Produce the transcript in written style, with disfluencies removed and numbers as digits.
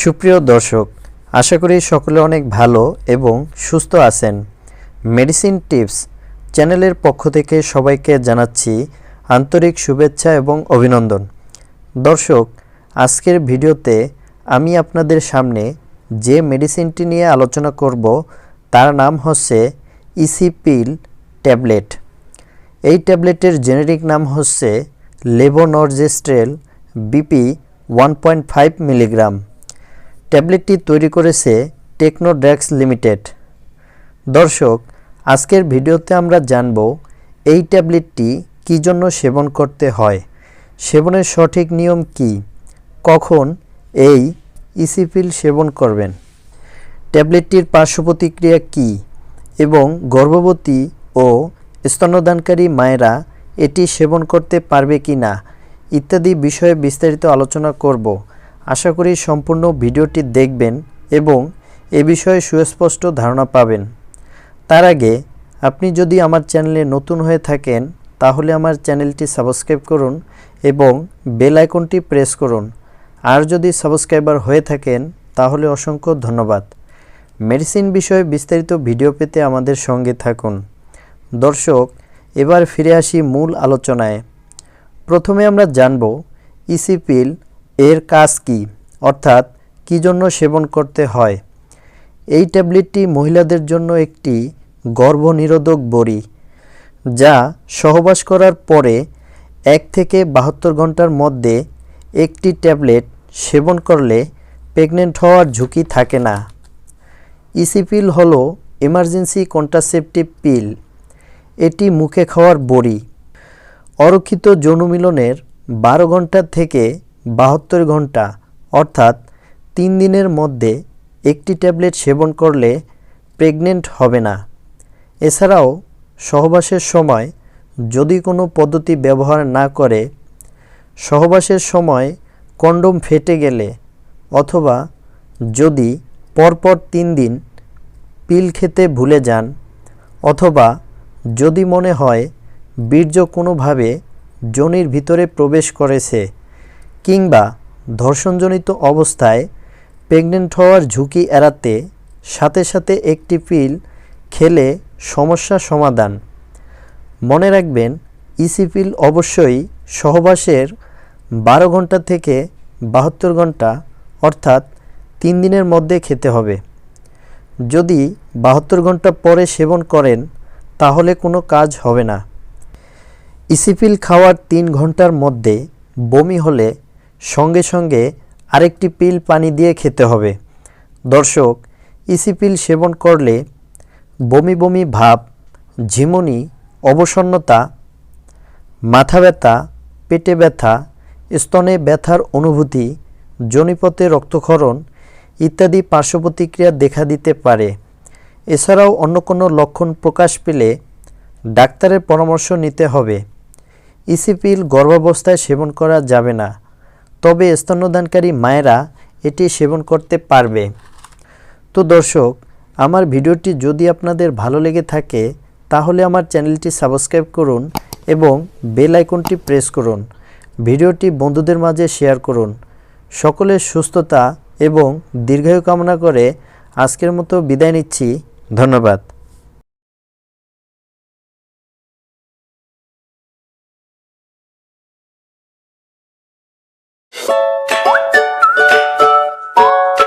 সুপ্রিয় দর্শক, আশা করি সকলে অনেক ভালো এবং সুস্থ আছেন। মেডিসিন টিপস চ্যানেলের পক্ষ থেকে সবাইকে জানাচ্ছি আন্তরিক শুভেচ্ছা এবং অভিনন্দন। দর্শক, আজকের ভিডিওতে আমি আপনাদের সামনে যে মেডিসিনটি নিয়ে আলোচনা করব তার নাম হচ্ছে ইসি পিল ট্যাবলেট। এই ট্যাবলেটের জেনেরিক নাম হচ্ছে লেভোনরজেস্ট্রেল বিপি 1.5 মিলিগ্রাম। ট্যাবলেটটি তৈরি করেছে টেকনো লিমিটেড। দর্শক, আজকের ভিডিওতে আমরা জানব এই ট্যাবলেটটি কী জন্য সেবন করতে হয়, সেবনের সঠিক নিয়ম কি, কখন এই ইসি পিল সেবন করবেন, ট্যাবলেটটির পার্শ্ব প্রতিক্রিয়া কী এবং গর্ভবতী ও স্তন্যদানকারী মায়েরা এটি সেবন করতে পারবে কি না ইত্যাদি বিষয়ে বিস্তারিত আলোচনা করব। আশা করি সম্পূর্ণ ভিডিওটি দেখবেন এবং এ বিষয়ে সুস্পষ্ট ধারণা পাবেন। তার আগে আপনি যদি আমার চ্যানেলে নতুন হয়ে থাকেন তাহলে আমার চ্যানেলটি সাবস্ক্রাইব করুন এবং বেল আইকনটি প্রেস করুন। আর যদি সাবস্ক্রাইবার হয়ে থাকেন তাহলে অসংখ্য ধন্যবাদ। মেডিসিন বিষয়ে বিস্তারিত ভিডিও পেতে আমাদের সঙ্গে থাকুন। দর্শক, এবার ফিরে আসি মূল আলোচনায়। প্রথমে আমরা জানব ইসি পিল এর কাজ কি, অর্থাৎ কী জন্য সেবন করতে হয়। এই ট্যাবলেটটি মহিলাদের জন্য একটি গর্ভনিরোধক বড়ি, যা সহবাস করার পরে 1 থেকে 72 ঘন্টার মধ্যে একটি ট্যাবলেট সেবন করলে প্রেগনেন্ট হওয়ার ঝুঁকি থাকে না। ইসি পিল হলো এমার্জেন্সি কন্ট্রাসেপটিভ পিল। এটি মুখে খাওয়ার বড়ি। অরক্ষিত যৌন মিলনের 12 ঘন্টা থেকে 72 ঘন্টা অর্থাৎ 3 দিনের মধ্যে একটি ট্যাবলেট সেবন করলে প্রেগনেন্ট হবে না। এছাড়াও সহবাসের সময় যদি কোনো পদ্ধতি ব্যবহার না করে, সহবাসের সময় কন্ডোম ফেটে গেলে অথবা যদি পরপর 3 দিন পিল খেতে ভুলে যান, অথবা যদি মনে হয় বীর্য কোনোভাবে যোনির ভিতরে প্রবেশ করেছে, কিংবা ধর্ষণজনিত অবস্থায় প্রেগনেন্ট হওয়ার ঝুঁকি এড়াতে সাথে সাথে একটি পিল খেলে সমস্যা সমাধান। মনে রাখবেন, ইসি পিল অবশ্যই সহবাসের 12 ঘন্টা থেকে 72 ঘন্টা অর্থাৎ 3 দিনের মধ্যে খেতে হবে। যদি 72 ঘন্টা পরে সেবন করেন তাহলে কোনো কাজ হবে না। ইসি পিল খাওয়ার 3 ঘন্টার মধ্যে বমি হলে সঙ্গে সঙ্গে আরেকটি পিল পানি দিয়ে খেতে হবে। দর্শক, ইসি পিল সেবন করলে বমি বমি ভাব, ঝিমুনি, অবসন্নতা, মাথা ব্যথা, পেটে ব্যথা, স্তনে ব্যথার অনুভূতি, যোনিপথে রক্তক্ষরণ ইত্যাদি পার্শ্ব প্রতিক্রিয়া দেখা দিতে পারে। এছাড়াও অন্য কোনো লক্ষণ প্রকাশ পেলে ডাক্তারের পরামর্শ নিতে হবে। ইসি পিল গর্ভাবস্থায় সেবন করা যাবে না, তবে স্তন্যদানকারী মায়েরা এটি সেবন করতে পারবে। তো দর্শক, আমার ভিডিওটি যদি আপনাদের ভালো লেগে থাকে তাহলে আমার চ্যানেলটি সাবস্ক্রাইব করুন এবং বেল আইকনটি প্রেস করুন। ভিডিওটি বন্ধুদের মাঝে শেয়ার করুন। সকলের সুস্থতা এবং দীর্ঘায়ু কামনা করে আজকের মতো বিদায় নিচ্ছি। ধন্যবাদ।